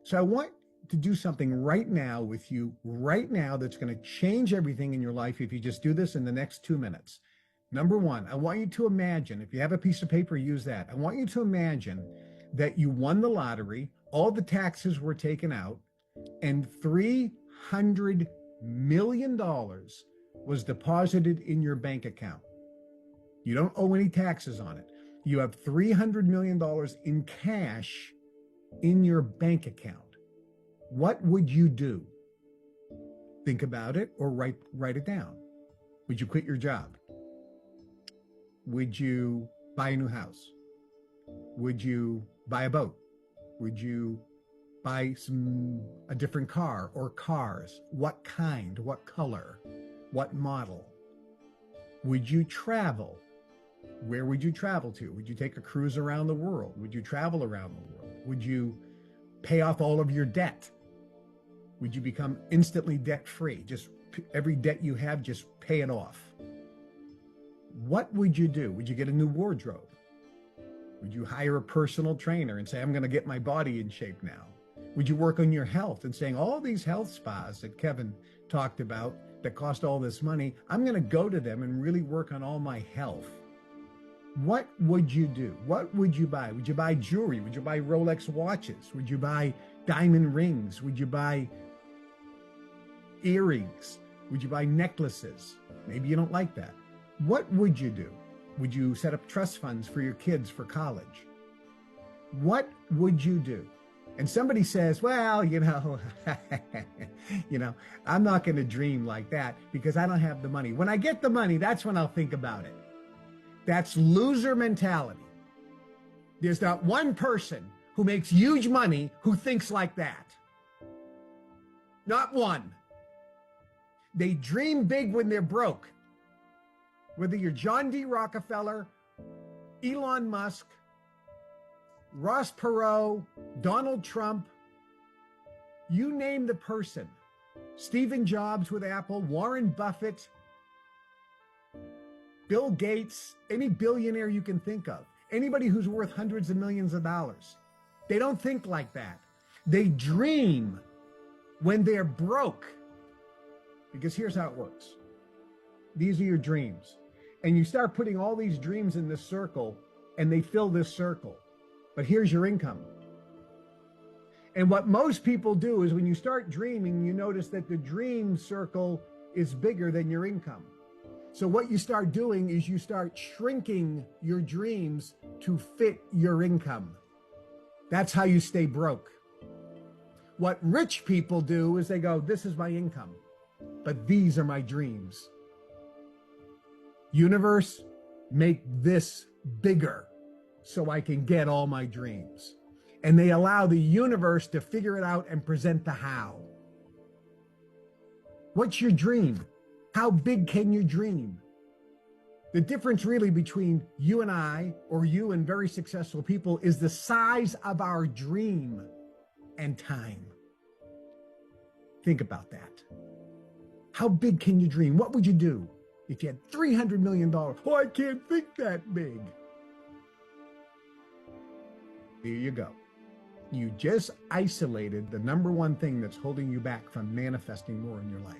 So I want to do something right now with you, right now, that's going to change everything in your life if you just do this in the next 2 minutes. Number one, I want you to imagine, if you have a piece of paper, use that. I want you to imagine that you won the lottery, all the taxes were taken out, and $300 million was deposited in your bank account. You don't owe any taxes on it. You have $300 million in cash in your bank account. What would you do? Think about it or write it down. Would you quit your job? Would you buy a new house? Would you buy a boat? Would you buy a different car or cars? What kind? What color? What model? Would you travel? Where would you travel to? Would you take a cruise around the world? Would you travel around the world? Would you pay off all of your debt? Would you become instantly debt-free? Just every debt you have, just pay it off. What would you do? Would you get a new wardrobe? Would you hire a personal trainer and say, I'm going to get my body in shape now? Would you work on your health and saying all these health spas that Kevin talked about that cost all this money, I'm going to go to them and really work on all my health? What would you do? What would you buy? Would you buy jewelry? Would you buy Rolex watches? Would you buy diamond rings? Would you buy earrings? Would you buy necklaces? Maybe you don't like that. What would you do? Would you set up trust funds for your kids for college? What would you do? And somebody says, well, I'm not going to dream like that because I don't have the money. When I get the money, that's when I'll think about it. That's loser mentality. There's not one person who makes huge money who thinks like that. Not one. They dream big when they're broke. Whether you're John D. Rockefeller, Elon Musk, Ross Perot, Donald Trump, you name the person. Stephen Jobs with Apple, Warren Buffett, Bill Gates, any billionaire you can think of, anybody who's worth hundreds of millions of dollars. They don't think like that. They dream when they're broke. Because here's how it works. These are your dreams. And you start putting all these dreams in this circle, and they fill this circle. But here's your income. And what most people do is when you start dreaming, you notice that the dream circle is bigger than your income. So what you start doing is you start shrinking your dreams to fit your income. That's how you stay broke. What rich people do is they go, this is my income, but these are my dreams. Universe, make this bigger so I can get all my dreams. And they allow the universe to figure it out and present the how. What's your dream? How big can you dream? The difference really between you and I, or you and very successful people, is the size of our dream and time. Think about that. How big can you dream? What would you do if you had $300 million? Oh, I can't think that big. There you go. You just isolated the number one thing that's holding you back from manifesting more in your life.